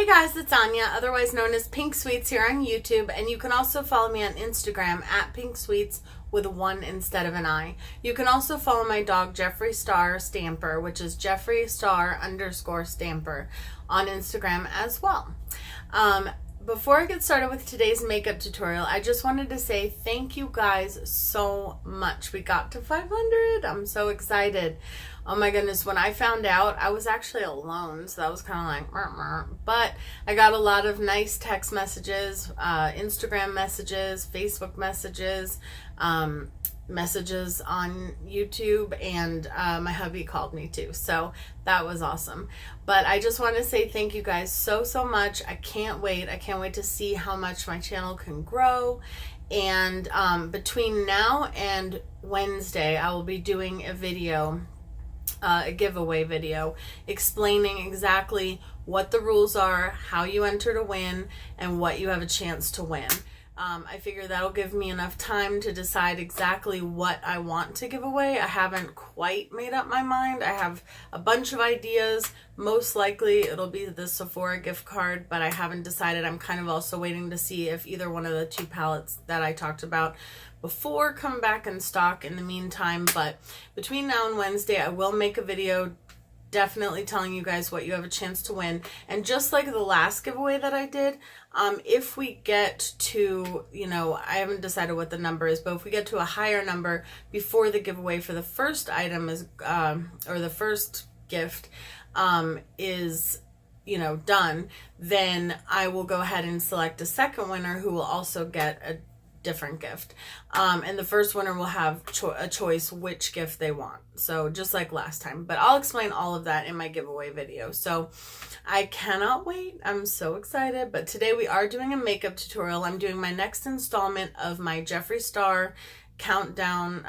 Hey guys, it's Anya, otherwise known as Pink Sweets here on YouTube, and you can also follow me on Instagram at Pink Sweets with a 1 instead of an I. You can also follow my dog Jeffree Star Stamper, which is Jeffree Star _ Stamper on Instagram as well. Before I get started with today's makeup tutorial, I just wanted to say thank you guys so much. We got to 500. I'm so excited. Oh my goodness, when I found out, I was actually alone, so that was kind of like, but I got a lot of nice text messages, Instagram messages, Facebook messages, messages on YouTube, and my hubby called me too, so that was awesome. But I just want to say thank you guys so much. I can't wait to see how much my channel can grow. And between now and Wednesday, I will be doing a video, a giveaway video, explaining exactly what the rules are, how you enter to win, and what you have a chance to win. I figure that'll give me enough time to decide exactly what I want to give away. I haven't quite made up my mind. I have a bunch of ideas. Most likely it'll be the Sephora gift card, but I haven't decided. I'm kind of also waiting to see if either one of the two palettes that I talked about before come back in stock in the meantime. But between now and Wednesday, I will make a video definitely telling you guys what you have a chance to win. And just like the last giveaway that I did, if we get to, I haven't decided what the number is, but if we get to a higher number before the giveaway for the first item is, or the first gift is, done, then I will go ahead and select a second winner who will also get a different gift. And the first winner will have a choice which gift they want. So just like last time, but I'll explain all of that in my giveaway video. So I cannot wait. I'm so excited. But today we are doing a makeup tutorial. I'm doing my next installment of my Jeffree Star countdown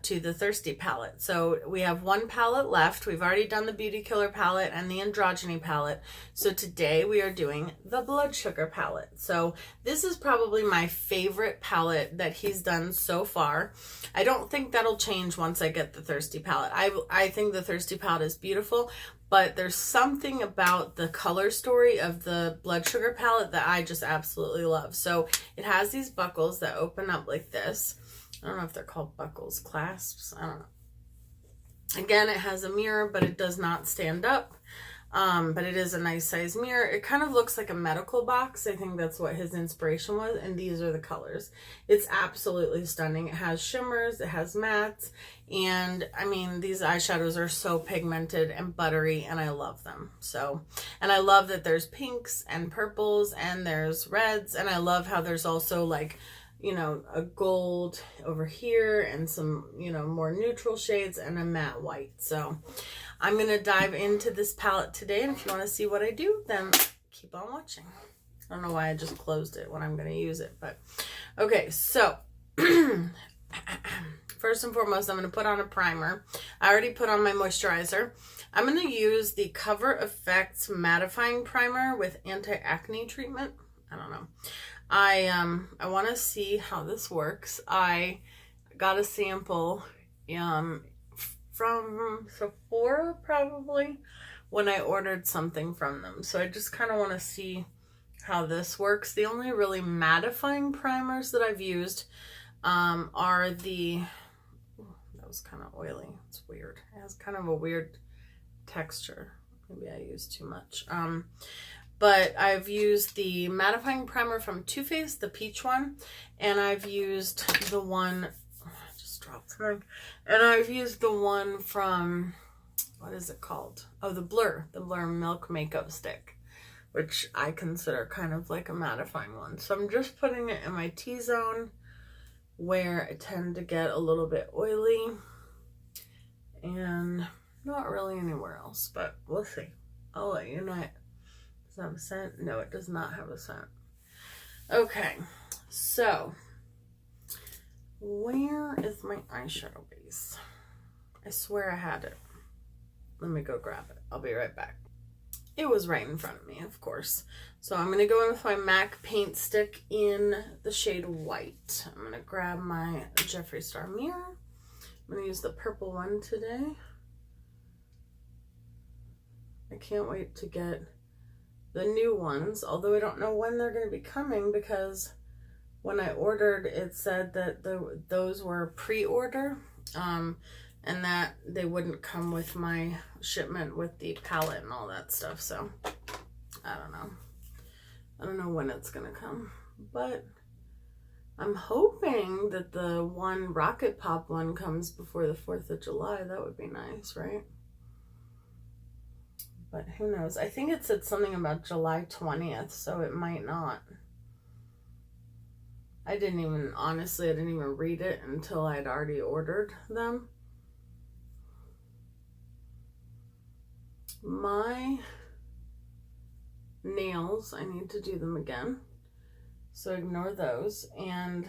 to the Thirsty palette. So we have one palette left. We've already done the Beauty Killer palette and the Androgyny palette. So today we are doing the Blood Sugar palette. So this is probably my favorite palette that he's done so far. I don't think that'll change once I get the Thirsty palette. I think the Thirsty palette is beautiful, but there's something about the color story of the Blood Sugar palette that I just absolutely love. So it has these buckles that open up like this. I don't know if they're called buckles, clasps, I don't know. Again, it has a mirror, but it does not stand up. But it is a nice size mirror. It kind of looks like a medical box. I think that's what his inspiration was. And these are the colors. It's absolutely stunning. It has shimmers, it has mattes. And I mean, these eyeshadows are so pigmented and buttery, and I love them. So, and I love that there's pinks and purples and there's reds. And I love how there's also like, a gold over here and some, more neutral shades and a matte white. So I'm going to dive into this palette today. And if you want to see what I do, then keep on watching. I don't know why I just closed it when I'm going to use it, but okay. So first and foremost, I'm going to put on a primer. I already put on my moisturizer. I'm going to use the Cover FX Mattifying Primer with Anti-Acne Treatment. I don't know. I want to see how this works. I got a sample from Sephora probably when I ordered something from them. So I just kind of want to see how this works. The only really mattifying primers that I've used are the, that was kind of oily. It's weird. It has kind of a weird texture. Maybe I used too much. But I've used the mattifying primer from Too Faced, the peach one, and I've used the one, I just dropped something, and I've used the one from, what is it called? Oh, the Blur Milk Makeup Stick, which I consider kind of like a mattifying one. So I'm just putting it in my T-zone where I tend to get a little bit oily, and not really anywhere else, but we'll see. I'll let you know. Does it have a scent? No, it does not have a scent. Okay, so where is my eyeshadow base? I swear I had it. Let me go grab it. I'll be right back. It was right in front of me, of course. So I'm going to go in with my MAC paint stick in the shade White. I'm going to grab my Jeffree Star mirror. I'm going to use the purple one today. I can't wait to get the new ones, although I don't know when they're going to be coming, because when I ordered, it said that those were pre-order, and that they wouldn't come with my shipment with the palette and all that stuff. So I don't know. I don't know when it's going to come, but I'm hoping that the one Rocket Pop one comes before the 4th of July. That would be nice, right? But who knows? I think it said something about July 20th, so it might not. Honestly, I didn't even read it until I'd already ordered them. My nails, I need to do them again, so ignore those. And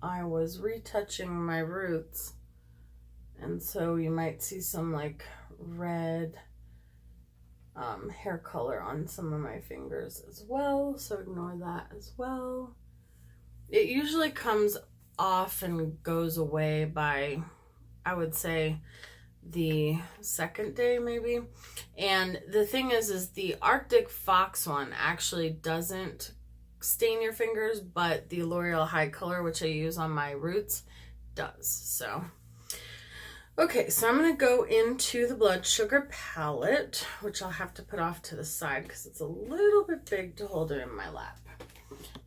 I was retouching my roots, and so you might see some like red hair color on some of my fingers as well, so ignore that as well. It usually comes off and goes away by, I would say, the second day maybe. And the thing is the Arctic Fox one actually doesn't stain your fingers, but the L'Oreal High Color, which I use on my roots, does. So okay, so I'm going to go into the Blood Sugar palette, which I'll have to put off to the side because it's a little bit big to hold it in my lap.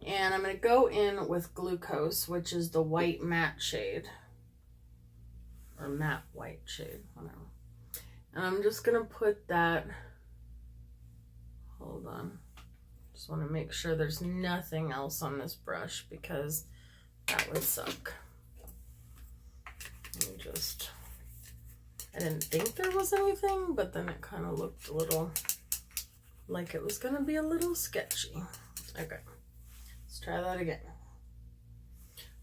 And I'm going to go in with Glucose, which is the white matte shade. Or matte white shade, whatever. And I'm just going to put that, hold on. Just want to make sure there's nothing else on this brush because that would suck. Let me just, I didn't think there was anything, but then it kind of looked a little like it was going to be a little sketchy. Okay, let's try that again.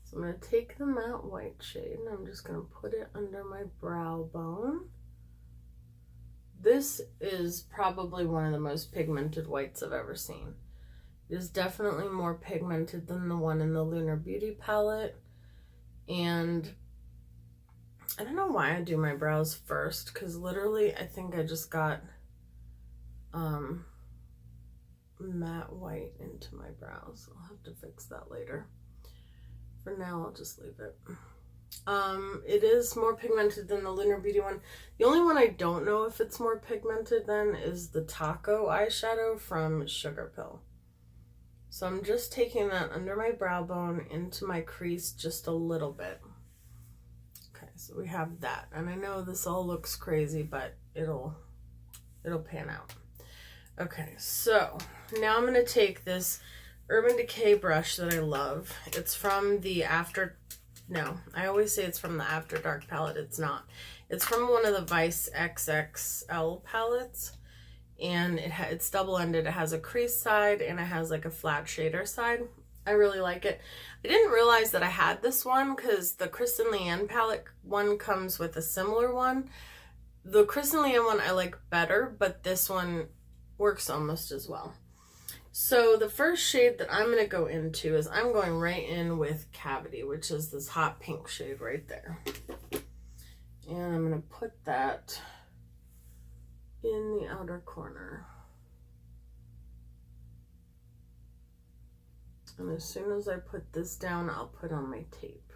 So I'm going to take the matte white shade and I'm just going to put it under my brow bone. This is probably one of the most pigmented whites I've ever seen. It is definitely more pigmented than the one in the Lunar Beauty palette. And I don't know why I do my brows first, because literally I think I just got matte white into my brows. I'll have to fix that later. For now, I'll just leave it. It is more pigmented than the Lunar Beauty one. The only one I don't know if it's more pigmented than is the Taco eyeshadow from Sugar Pill. So I'm just taking that under my brow bone into my crease just a little bit. Okay, so we have that. And I know this all looks crazy, but it'll pan out. Okay, so now I'm going to take this Urban Decay brush that I love. It's from the I always say it's from the After Dark palette. It's not. It's from one of the Vice XXL palettes, and it's double-ended. It has a crease side and it has like a flat shader side. I really like it. I didn't realize that I had this one because the Kristen Leanne palette one comes with a similar one. The Kristen Leanne one I like better, but this one works almost as well. So the first shade that I'm going to go into is I'm going right in with Cavity, which is this hot pink shade right there. And I'm going to put that in the outer corner. And as soon as I put this down, I'll put on my tape.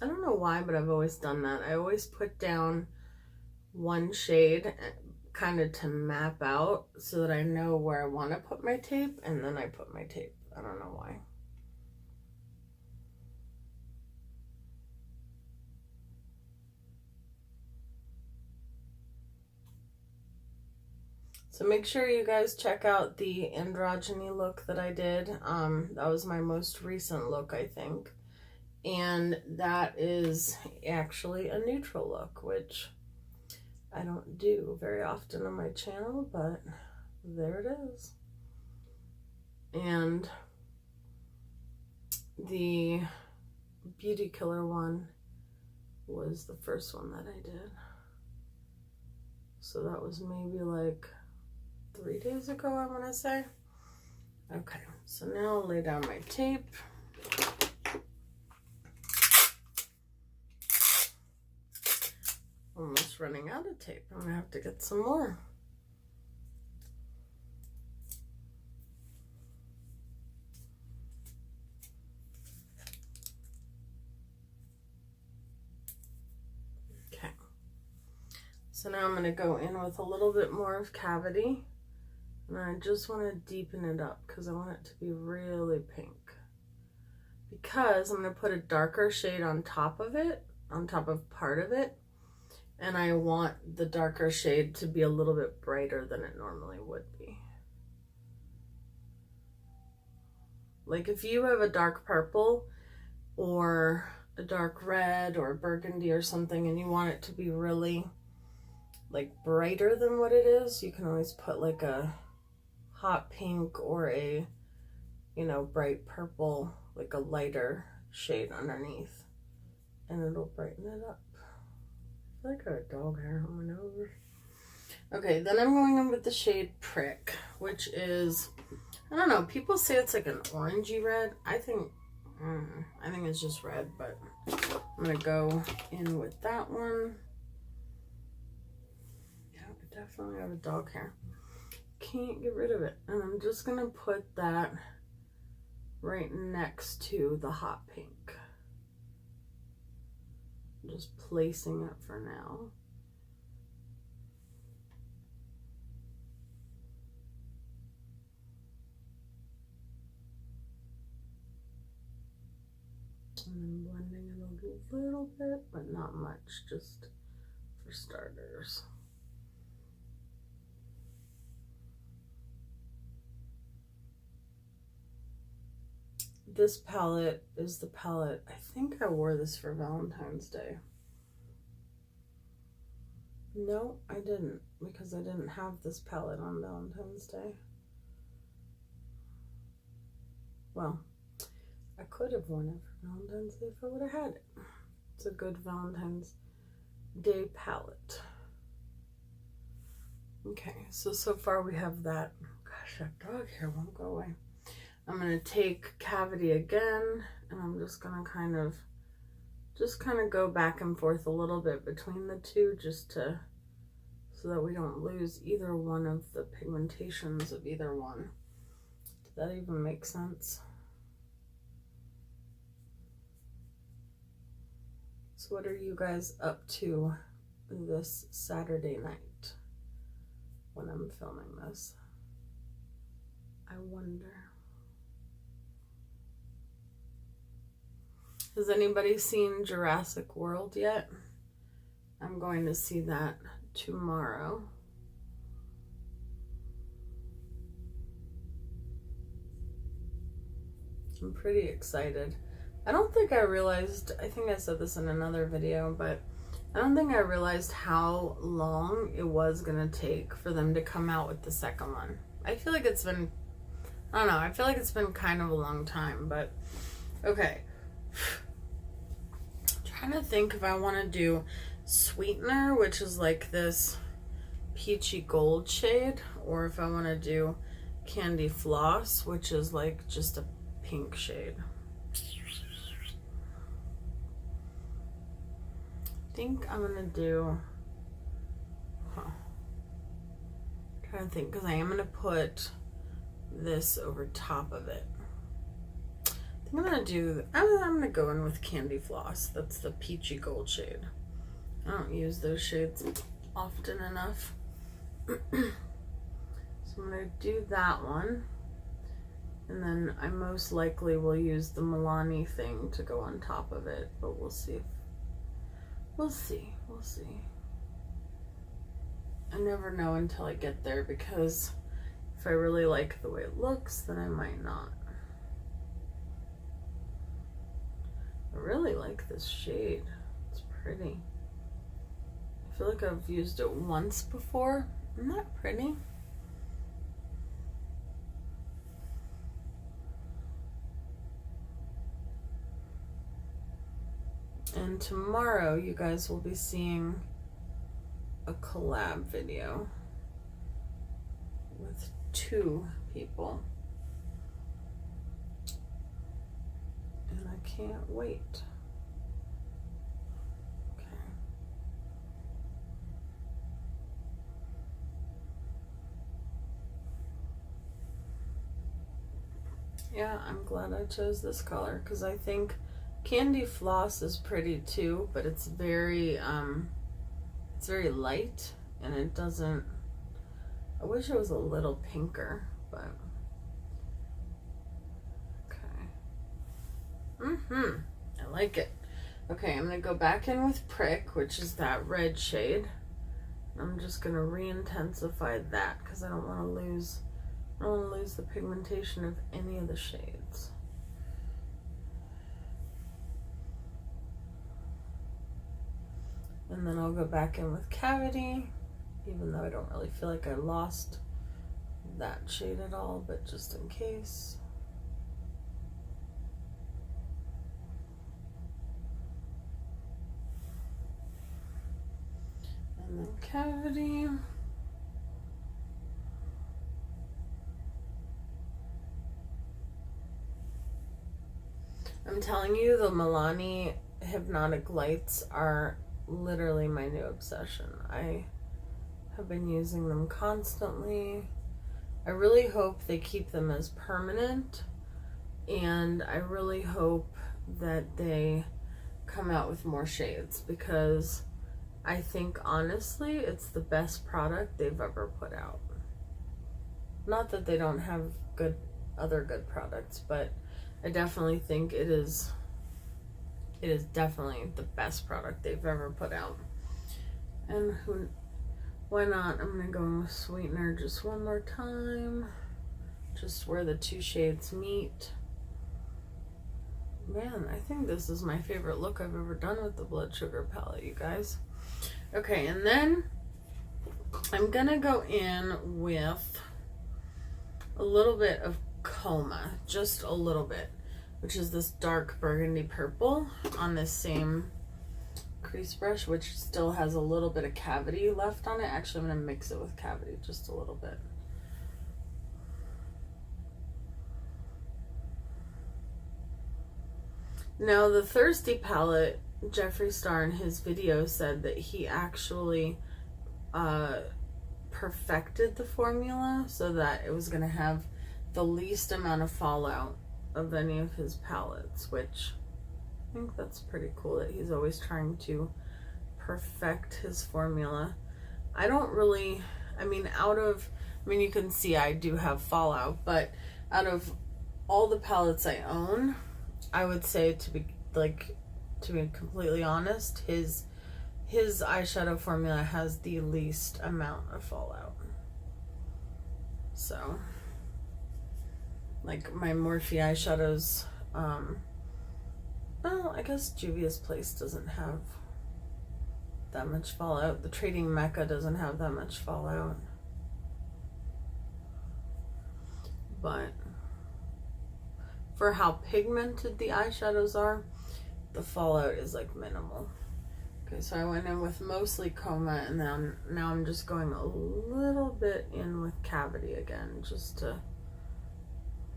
I don't know why, but I've always done that. I always put down one shade kind of to map out so that I know where I want to put my tape, and then I put my tape. I don't know why. So make sure you guys check out the androgyny look that I did. That was my most recent look, I think. And that is actually a neutral look, which I don't do very often on my channel, but there it is. And the Beauty Killer one was the first one that I did. So that was maybe like 3 days ago, I want to say. Okay, so now I'll lay down my tape. Oh almost running out of tape. I'm gonna have to get some more. Okay. So now I'm gonna go in with a little bit more of cavity. And I just want to deepen it up because I want it to be really pink. Because I'm going to put a darker shade on top of it, on top of part of it. And I want the darker shade to be a little bit brighter than it normally would be. Like if you have a dark purple or a dark red or burgundy or something and you want it to be really like brighter than what it is, you can always put like a hot pink or a, you know, bright purple, like a lighter shade underneath, and it'll brighten it up. I feel like I have dog hair on my nose. Okay, then I'm going in with the shade Prick, which is, I don't know, people say it's like an orangey red. I think it's just red, but I'm gonna go in with that one. Yeah, I definitely have a dog hair. Can't get rid of it. And I'm just gonna put that right next to the hot pink. I'm just placing it for now. And then blending it a little bit, but not much, just for starters. This palette is the palette, I think I wore this for Valentine's Day. No, I didn't, because I didn't have this palette on Valentine's Day. Well, I could have worn it for Valentine's Day if I would have had it. It's a good Valentine's Day palette. Okay, so far we have that. Gosh, that dog hair won't go away. I'm going to take Cavity again, and I'm just going to kind of go back and forth a little bit between the two, just to, so that we don't lose either one of the pigmentations of either one. Does that even make sense? So what are you guys up to this Saturday night when I'm filming this? I wonder. Has anybody seen Jurassic World yet? I'm going to see that tomorrow. I'm pretty excited. I don't think I realized, I think I said this in another video, but I don't think I realized how long it was going to take for them to come out with the second one. I feel like it's been, I don't know, I feel like it's been kind of a long time, but okay. I'm trying to think if I want to do Sweetener, which is like this peachy gold shade, or if I want to do Candy Floss, which is like just a pink shade. I think I'm gonna do, I'm trying to think, because I am gonna put this over top of it. I think I'm gonna go in with Candy Floss. That's the peachy gold shade. I don't use those shades often enough. So I'm gonna do that one. And then I most likely will use the Milani thing to go on top of it, but we'll see. We'll see. I never know until I get there, because if I really like the way it looks, then I might not. I really like this shade. It's pretty. I feel like I've used it once before. Isn't that pretty? And tomorrow you guys will be seeing a collab video with 2 people. And I can't wait. Okay. Yeah, I'm glad I chose this color because I think Candy Floss is pretty too, but it's very light and it doesn't. I wish it was a little pinker, but okay. I like it. Okay, I'm gonna go back in with Prick, which is that red shade. I'm just gonna re-intensify that because I don't want to lose the pigmentation of any of the shades. And then I'll go back in with Cavity, even though I don't really feel like I lost that shade at all, but just in case. And then Cavity. I'm telling you, the Milani Hypnotic Lights are literally my new obsession. I have been using them constantly. I really hope they keep them as permanent, and I really hope that they come out with more shades because I think honestly it's the best product they've ever put out. Not that they don't have other good products, but I definitely think it is definitely the best product they've ever put out. And why not? I'm gonna go in with Sweetener just one more time, just where the two shades meet. Man, I think this is my favorite look I've ever done with the Blood Sugar palette, you guys. Okay, and then I'm gonna go in with a little bit of Coma, just a little bit, which is this dark burgundy purple on this same crease brush, which still has a little bit of Cavity left on it. Actually, I'm going to mix it with Cavity just a little bit. Now, the Thirsty palette, Jeffree Star in his video said that he actually perfected the formula so that it was going to have the least amount of fallout of any of his palettes, which I think that's pretty cool that he's always trying to perfect his formula. I don't really, you can see I do have fallout, but out of all the palettes I own, I would say to be completely honest, his eyeshadow formula has the least amount of fallout. So like my Morphe eyeshadows, well, I guess Juvia's Place doesn't have that much fallout. The Trading Mecca doesn't have that much fallout. But for how pigmented the eyeshadows are, the fallout is like minimal. Okay, so I went in with mostly Coma, and then now I'm just going a little bit in with Cavity again, just to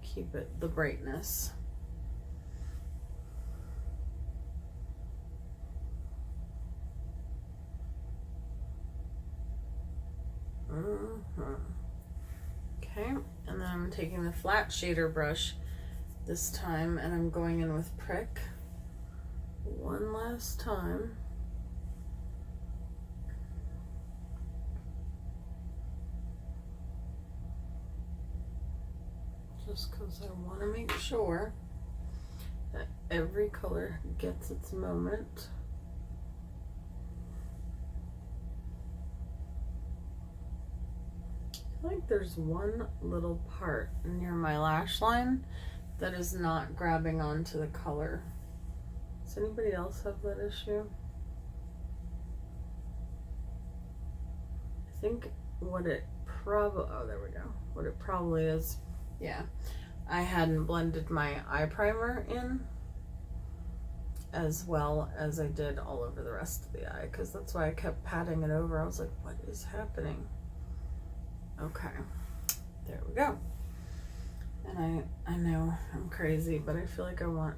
keep it the brightness. Okay, and then I'm taking the flat shader brush this time, and I'm going in with Prick one last time. Just because I want to make sure that every color gets its moment. I feel like there's one little part near my lash line that is not grabbing onto the color. Does anybody else have that issue? I think what it probably, oh, there we go. What it probably is, yeah, I hadn't blended my eye primer in as well as I did all over the rest of the eye, because that's why I kept patting it over. I was like, what is happening? Okay, there we go. And I know I'm crazy, but I feel like I want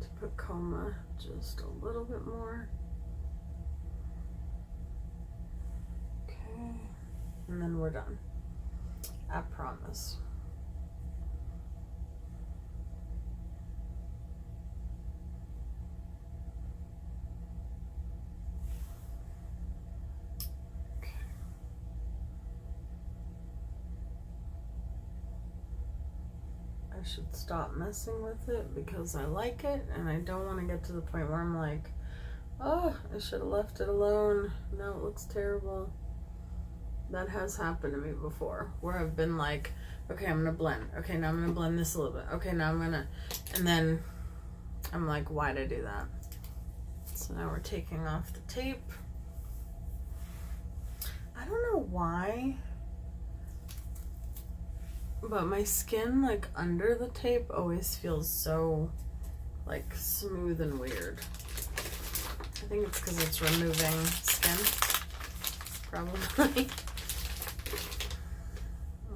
to put Coma just a little bit more. Okay, and then we're done. I promise. should stop messing with it because I like it and I don't want to get to the point where I'm like, oh, I should have left it alone. Now it looks terrible. That has happened to me before where I've been like, okay, I'm gonna blend. Okay, now I'm gonna blend this a little bit. Okay, now I'm gonna, and then I'm like, why'd I do that? So now we're taking off the tape. I don't know why, but my skin like under the tape always feels so like smooth and weird. I think it's because it's removing skin, probably.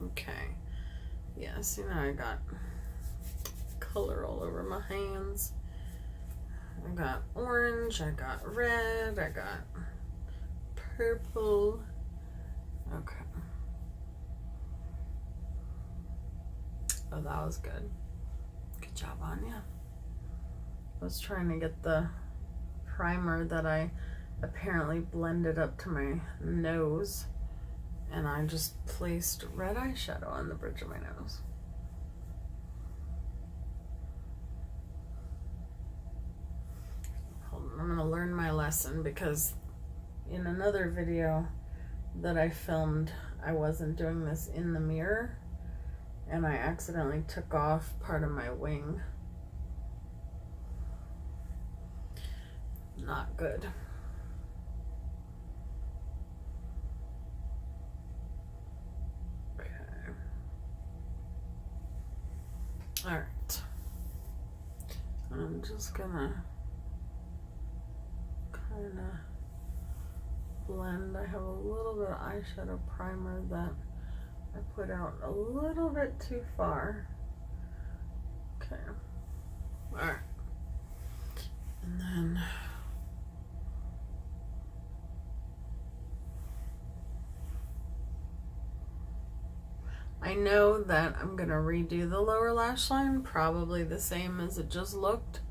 Okay. Yeah, see now I got color all over my hands. I got orange, I got red, I got purple. Okay. Oh, that was good. Good job, Anya. I was trying to get the primer that I apparently blended up to my nose, and I just placed red eyeshadow on the bridge of my nose. Hold on, I'm gonna learn my lesson because in another video that I filmed, I wasn't doing this in the mirror and I accidentally took off part of my wing. Not good. Okay. All right. I'm just gonna kind of blend. I have a little bit of eyeshadow primer that I put out a little bit too far. Okay. All right. And then I know that I'm gonna redo the lower lash line, probably the same as it just looked,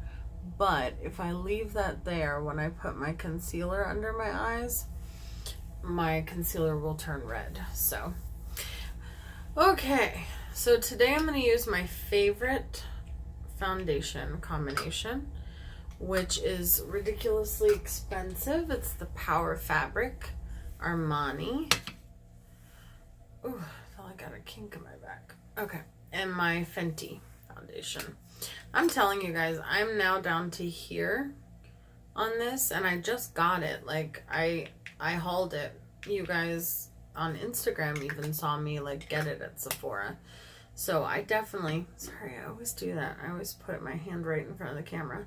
but if I leave that there when I put my concealer under my eyes, my concealer will turn red. So okay, so today I'm going to use my favorite foundation combination, which is ridiculously expensive. It's the Power Fabric Armani. Ooh, I feel like I got a kink in my back. Okay, and my Fenty foundation. I'm telling you guys, I'm now down to here on this, and I just got it. Like, I hauled it. You guys on Instagram even saw me like get it at Sephora. So I definitely, sorry, I always do that. I always put my hand right in front of the camera.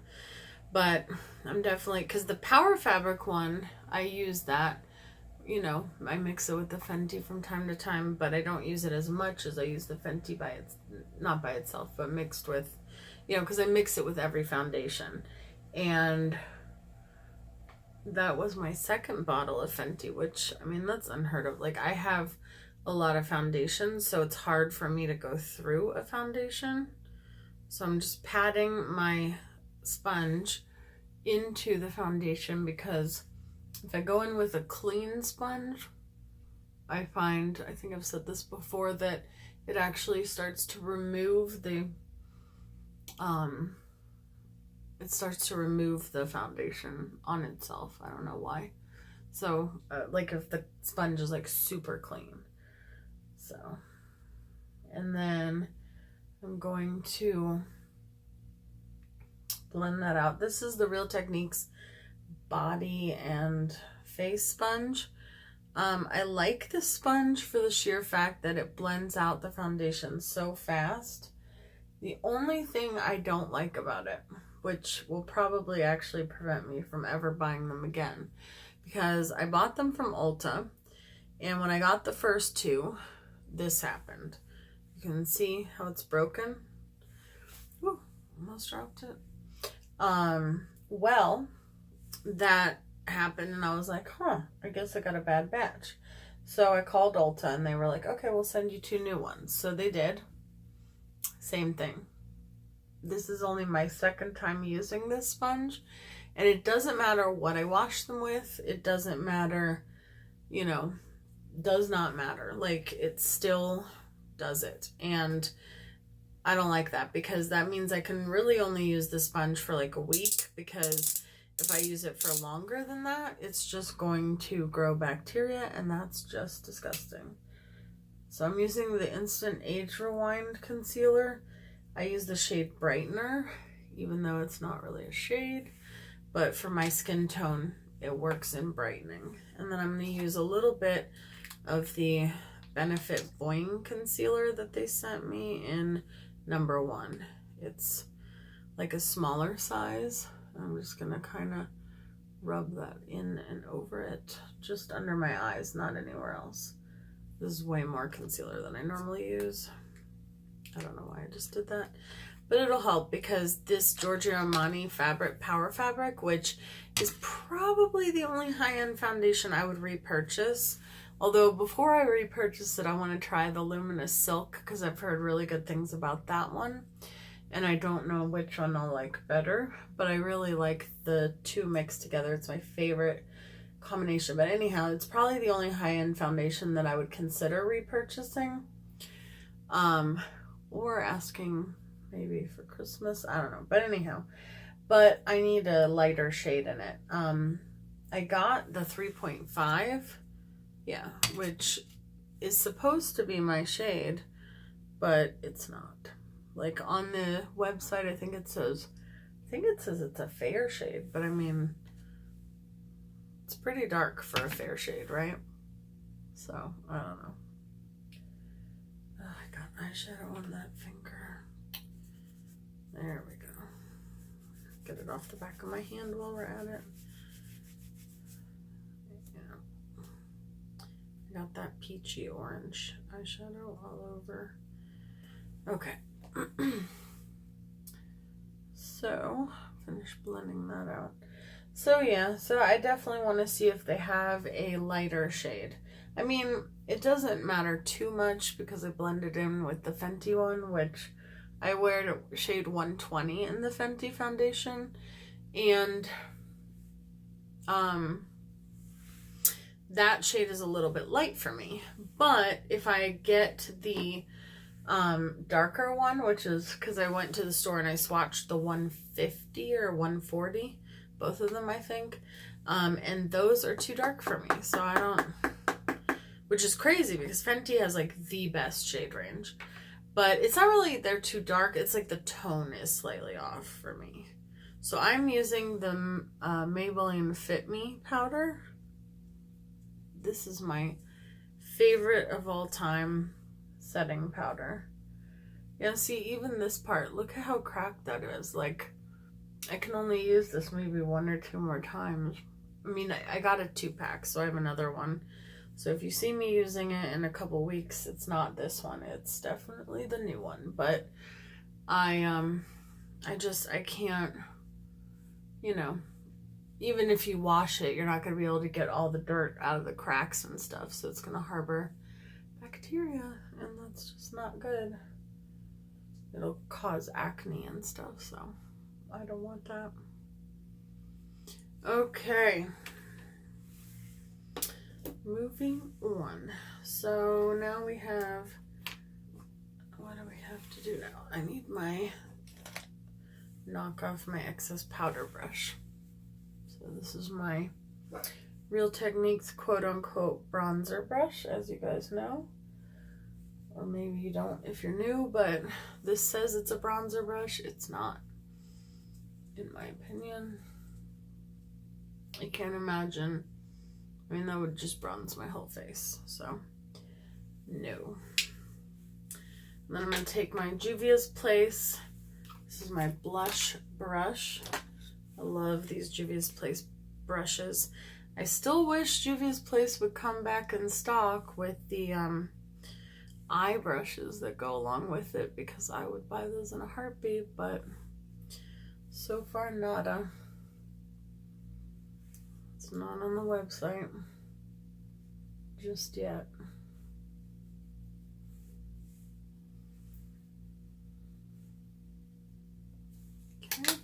But I'm definitely, because the Power Fabric one, I use that. You know, I mix it with the Fenty from time to time, but I don't use it as much as I use the Fenty by its, not by itself, but mixed with, you know, because I mix it with every foundation. And that was my second bottle of Fenty, which, I mean, that's unheard of. Like, I have a lot of foundations, so it's hard for me to go through a foundation. So I'm just patting my sponge into the foundation, because if I go in with a clean sponge, I find, I think I've said this before, that it actually starts to remove the, it starts to remove the foundation on itself. I don't know why. So, like if the sponge is like super clean. So, and then I'm going to blend that out. This is the Real Techniques body and face sponge. I like this sponge for the sheer fact that it blends out the foundation so fast. The only thing I don't like about it, which will probably actually prevent me from ever buying them again, because I bought them from Ulta, and when I got the first two, this happened. You can see how it's broken. Woo, almost dropped it. Well, that happened, and I was like, huh, I guess I got a bad batch. So I called Ulta, and they were like, okay, we'll send you 2 new ones. So they did. Same thing. This is only my second time using this sponge, and it doesn't matter what I wash them with. It doesn't matter, you know, does not matter. Like, it still does it. And I don't like that because that means I can really only use the sponge for like a week, because if I use it for longer than that, it's just going to grow bacteria, and that's just disgusting. So I'm using the Instant Age Rewind Concealer. I use the shade Brightener, even though it's not really a shade, but for my skin tone, it works in brightening. And then I'm going to use a little bit of the Benefit Boing Concealer that they sent me in number 1. It's like a smaller size. I'm just going to kind of rub that in and over it, just under my eyes, not anywhere else. This is way more concealer than I normally use. I don't know why I just did that, but it'll help because this Giorgio Armani Fabric Power Fabric, which is probably the only high-end foundation I would repurchase. Although before I repurchase it, I want to try the Luminous Silk because I've heard really good things about that one. And I don't know which one I'll like better, but I really like the two mixed together. It's my favorite combination. But anyhow, it's probably the only high-end foundation that I would consider repurchasing. Or asking maybe for Christmas. I don't know. But anyhow, but I need a lighter shade in it. I got the 3.5. Yeah, which is supposed to be my shade, but it's not. Like on the website, I think it says it's a fair shade, but I mean, it's pretty dark for a fair shade, right? So, I don't know. Oh, I got eyeshadow on that finger. There we go. Get it off the back of my hand while we're at it. Yeah. I got that peachy orange eyeshadow all over. Okay. So, finish blending that out. So yeah, so I definitely want to see if they have a lighter shade. I mean, it doesn't matter too much because I blended in with the Fenty one, which I wear shade 120 in the Fenty foundation. And that shade is a little bit light for me. But if I get the darker one, which is because I went to the store and I swatched the 150 or 140, both of them I think, and those are too dark for me, so I don't, which is crazy because Fenty has like the best shade range, but it's not really they're too dark, it's like the tone is slightly off for me. So I'm using the Maybelline Fit Me powder. This is my favorite of all time setting powder. Yeah, see, even this part, look at how cracked that is. Like, I can only use this maybe 1 or 2 more times. I mean, I got a 2-pack, so I have another one. So if you see me using it in a couple weeks, it's not this one. It's definitely the new one. But I can't, you know, even if you wash it, you're not going to be able to get all the dirt out of the cracks and stuff. So it's going to harbor bacteria, and that's just not good. It'll cause acne and stuff, so I don't want that. Okay, moving on. So now we have, what do we have to do now? I need my, knock off my excess powder brush. So this is my Real Techniques quote-unquote bronzer brush, as you guys know. Or maybe you don't if you're new, but this says it's a bronzer brush. It's not, in my opinion. I can't imagine. I mean, that would just bronze my whole face, so no. And then I'm going to take my Juvia's Place. This is my blush brush. I love these Juvia's Place brushes. I still wish Juvia's Place would come back in stock with the eye brushes that go along with it, because I would buy those in a heartbeat, but so far nada. It's not on the website just yet. Okay,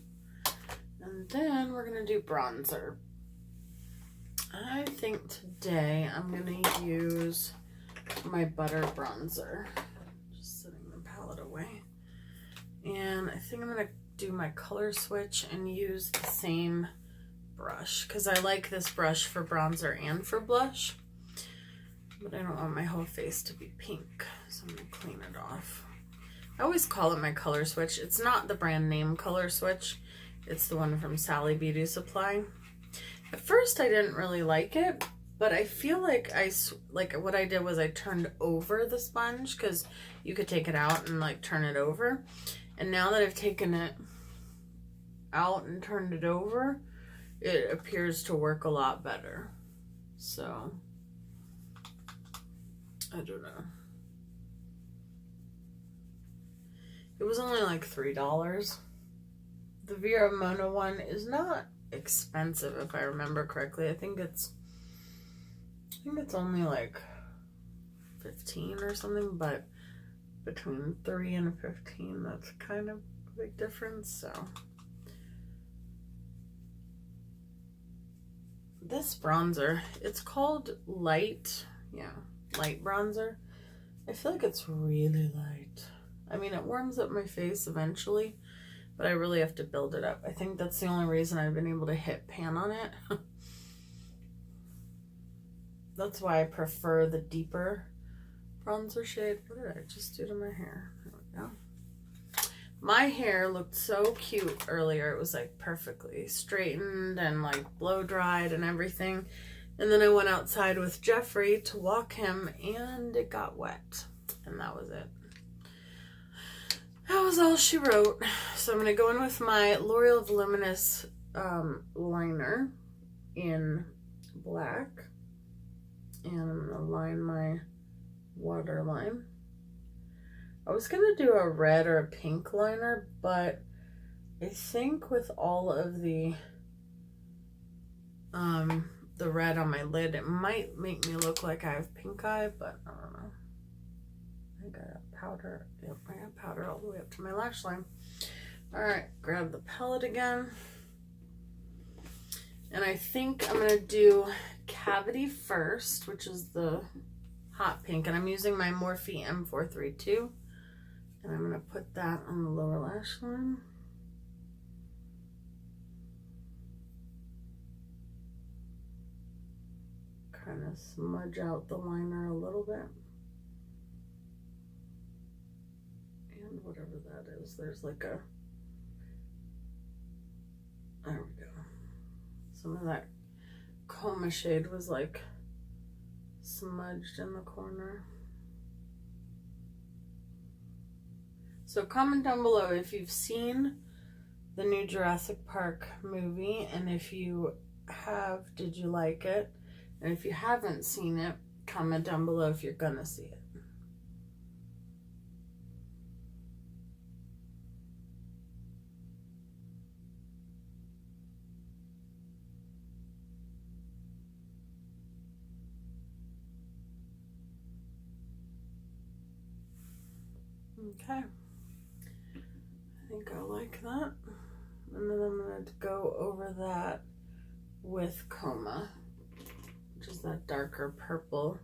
and then we're gonna do bronzer. I think today I'm gonna use my butter bronzer. Just setting the palette away. And I think I'm going to do my color switch and use the same brush because I like this brush for bronzer and for blush. But I don't want my whole face to be pink, so I'm going to clean it off. I always call it my color switch. It's not the brand name color switch. It's the one from Sally Beauty Supply. At first I didn't really like it, but I feel like what I did was I turned over the sponge because you could take it out and like turn it over. And now that I've taken it out and turned it over, it appears to work a lot better. So I don't know. It was only like $3. The Vera Mona one is not expensive if I remember correctly. I think it's only like 15 or something, but between 3 and 15, that's kind of a big difference. So this bronzer, it's called light bronzer. I feel like it's really light. I mean, it warms up my face eventually, but I really have to build it up. I think that's the only reason I've been able to hit pan on it. That's why I prefer the deeper bronzer shade. What did I just do to my hair? There we go. My hair looked so cute earlier. It was like perfectly straightened and like blow dried and everything. And then I went outside with Jeffrey to walk him and it got wet. And that was it. That was all she wrote. So I'm going to go in with my L'Oreal Voluminous liner in black. And I'm going to line my waterline. I was going to do a red or a pink liner, but I think with all of the red on my lid, it might make me look like I have pink eye, but I don't know. I think I got powder. Yep, I got powder all the way up to my lash line. Alright, grab the palette again. And I think I'm going to do Cavity first, which is the hot pink. And I'm using my Morphe M432. And I'm going to put that on the lower lash line. Kind of smudge out the liner a little bit. And whatever that is, there's like a, there we go. Some of that Coma shade was like smudged in the corner. So comment down below if you've seen the new Jurassic Park movie, and if you have, did you like it? And if you haven't seen it, comment down below if you're gonna see it. Okay, I think I like that. And then I'm going to go over that with Coma, which is that darker purple.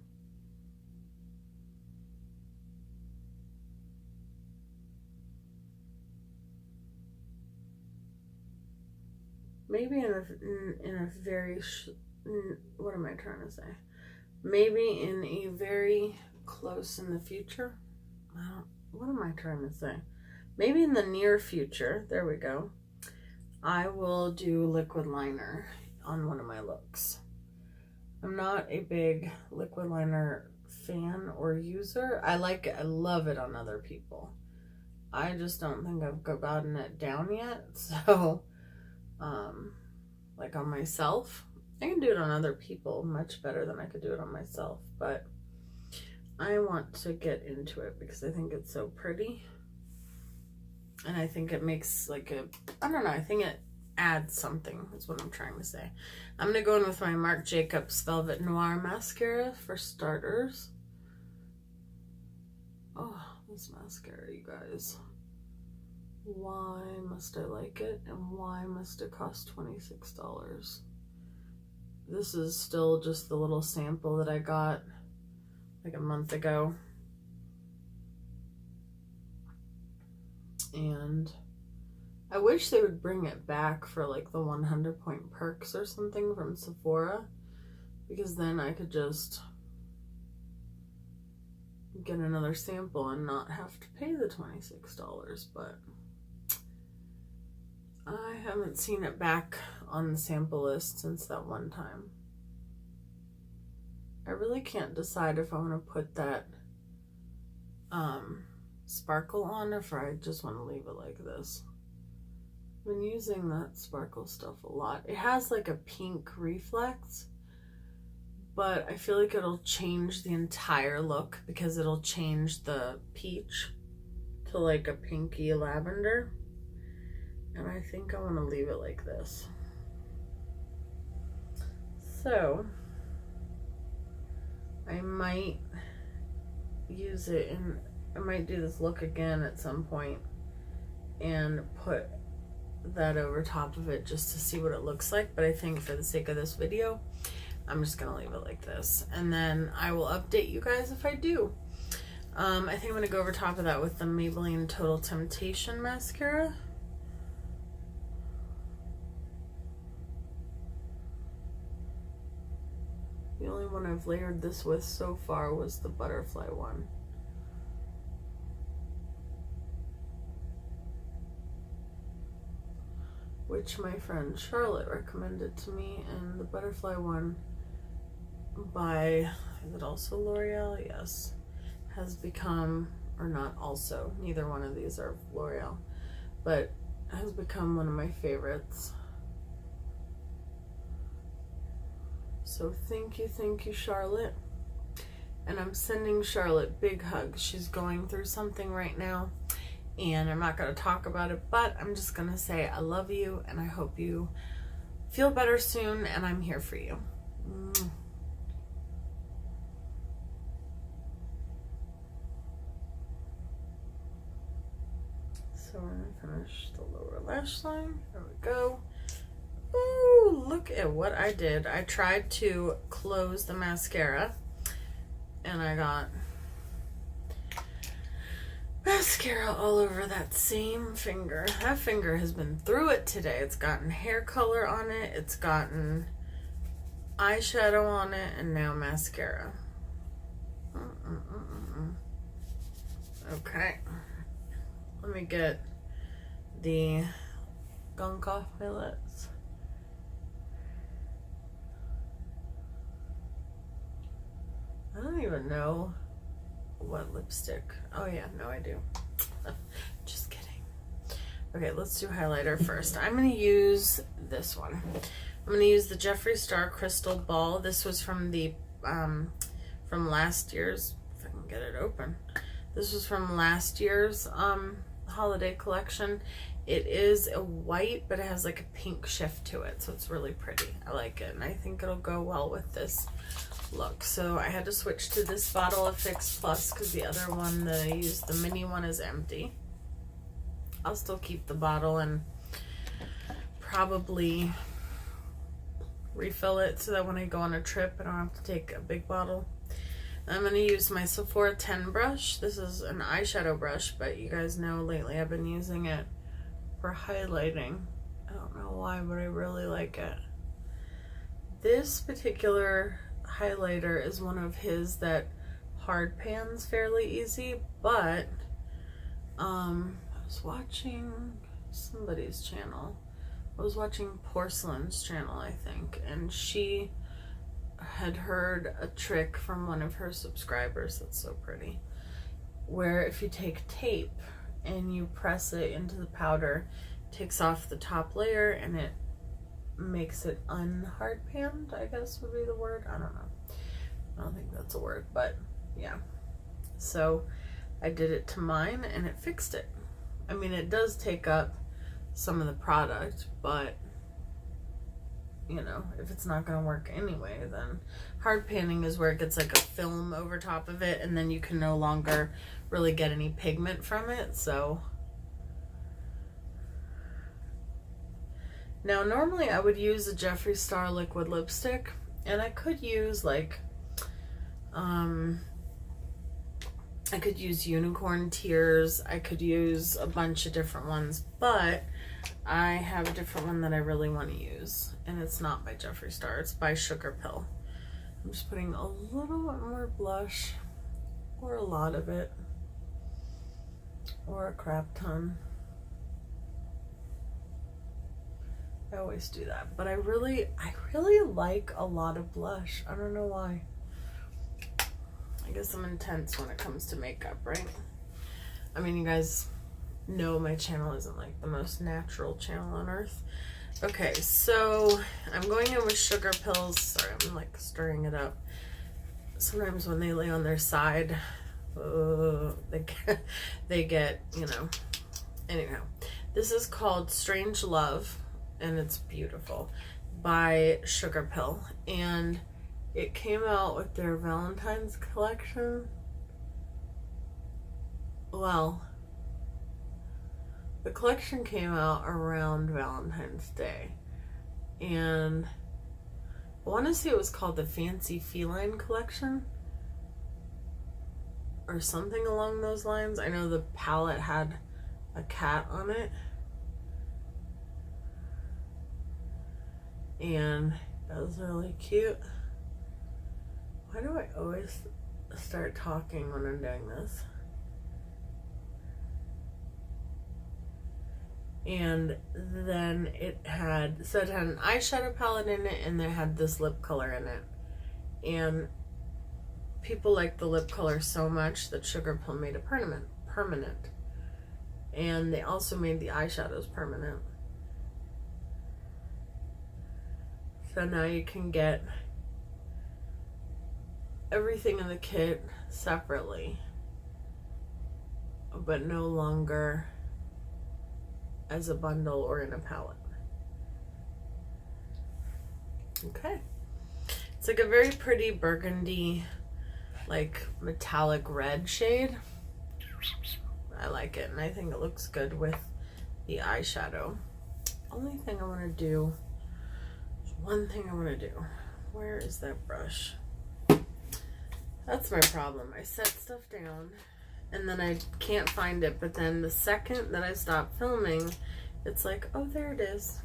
Maybe in a very, what am I trying to say? Maybe in a very close in the future. What am I trying to say? Maybe in the near future, there we go, I will do liquid liner on one of my looks. I'm not a big liquid liner fan or user. I like it, I love it on other people. I just don't think I've gotten it down yet. So, like on myself, I can do it on other people much better than I could do it on myself, but I want to get into it because I think it's so pretty. And I think it makes like a, I don't know, I think it adds something, is what I'm trying to say. I'm going to go in with my Marc Jacobs Velvet Noir mascara for starters. Oh, this mascara, you guys. Why must I like it? And why must it cost $26? This is still just the little sample that I got like a month ago. And I wish they would bring it back for like the 100 point perks or something from Sephora, because then I could just get another sample and not have to pay the $26, but I haven't seen it back on the sample list since that one time. I really can't decide if I want to put that sparkle on or if I just want to leave it like this. I've been using that sparkle stuff a lot. It has like a pink reflex, but I feel like it'll change the entire look because it'll change the peach to like a pinky lavender. And I think I want to leave it like this. So I might use it in, I might do this look again at some point and put that over top of it just to see what it looks like. But I think for the sake of this video, I'm just gonna leave it like this, and then I will update you guys if I do. I think I'm gonna go over top of that with the Maybelline Total Temptation mascara. The only one I've layered this with so far was the butterfly one. Which my friend Charlotte recommended to me, and the butterfly one by, is it also L'Oreal? Yes. Has become, or not also, neither one of these are L'Oreal, but has become one of my favorites. So thank you, Charlotte. And I'm sending Charlotte big hugs. She's going through something right now, and I'm not going to talk about it, but I'm just going to say I love you, and I hope you feel better soon, and I'm here for you. So we're going to finish the lower lash line. There we go. Ooh, look at what I did. I tried to close the mascara and I got mascara all over that same finger. That finger has been through it today. It's gotten hair color on it, it's gotten eyeshadow on it, and now mascara. Okay. Let me get the gunk off my lips. I don't even know what lipstick. Oh yeah, no I do. Just kidding. Okay, let's do highlighter first. I'm going to use this one. I'm going to use the Jeffree Star Crystal Ball. This was from the from last year's, if I can get it open. This was from last year's holiday collection. It is a white, but it has like a pink shift to it, so it's really pretty. I like it, and I think it'll go well with this look. So I had to switch to this bottle of Fix Plus because the other one that I used, the mini one, is empty. I'll still keep the bottle and probably refill it so that when I go on a trip I don't have to take a big bottle. I'm going to use my Sephora 10 brush. This is an eyeshadow brush, but you guys know lately I've been using it for highlighting. I don't know why, but I really like it. This particular highlighter is one of his that hard pans fairly easy, but I was watching somebody's channel. I was watching Porcelain's channel, I think, and she had heard a trick from one of her subscribers that's so pretty, where if you take tape and you press it into the powder, it takes off the top layer and it makes it unhard panned, I guess would be the word. I don't know. I don't think that's a word, but yeah. So I did it to mine and it fixed it. I mean, it does take up some of the product, but you know, if it's not going to work anyway, then hard panning is where it gets like a film over top of it, and then you can no longer really get any pigment from it. So now normally I would use a Jeffree Star liquid lipstick, and I could use like I could use Unicorn Tears. I could use a bunch of different ones, but I have a different one that I really want to use, and it's not by Jeffree Star. It's by Sugar Pill. I'm just putting a little bit more blush, or a lot of it, or a crap ton. I always do that, but I really like a lot of blush. I don't know why. I guess I'm intense when it comes to makeup, right? I mean, you guys know my channel isn't like the most natural channel on earth. Okay, so I'm going in with Sugar Pills. Sorry, I'm like stirring it up. Sometimes when they lay on their side, they get, you know. Anyhow, this is called Strange Love, and it's beautiful, by Sugar Pill, and it came out with their Valentine's collection. Well, the collection came out around Valentine's Day, and I want to say it was called the Fancy Feline collection or something along those lines. I know the palette had a cat on it, and that was really cute. Why do I always start talking when I'm doing this? And then it had an eyeshadow palette in it, and it had this lip color in it. And people like the lip color so much that Sugar Pill made it permanent. And they also made the eyeshadows permanent. So now you can get everything in the kit separately, but no longer as a bundle or in a palette. Okay. It's like a very pretty burgundy, like metallic red shade. I like it, and I think it looks good with the eyeshadow. Only thing I want to do, one thing I want to do. Where is that brush? That's my problem. I set stuff down and then I can't find it, but then the second that I stop filming, it's like, oh, there it is.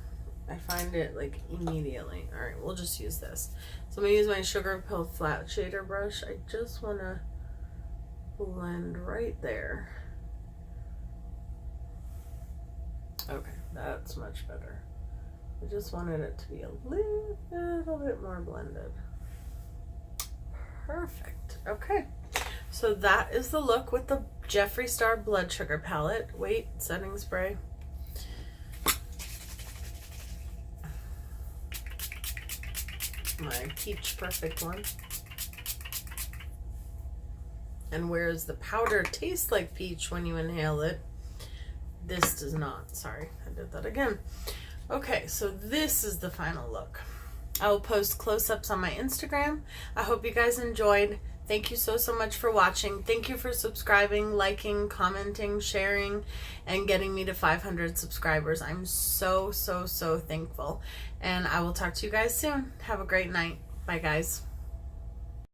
I find it like immediately. All right, we'll just use this. So I'm gonna use my Sugar Pill flat shader brush. I just want to blend right there. Okay, that's much better. I just wanted it to be a little bit more blended. Perfect. Okay, so that is the look with the Jeffree Star Blood Sugar palette. Wait, setting spray. My Peach Perfect one. And whereas the powder tastes like peach when you inhale it, this does not. Sorry, I did that again. Okay, so this is the final look. I will post close-ups on my Instagram. I hope you guys enjoyed. Thank you so much for watching. Thank you for subscribing, liking, commenting, sharing, and getting me to 500 subscribers. I'm so thankful. And I will talk to you guys soon. Have a great night. Bye, guys.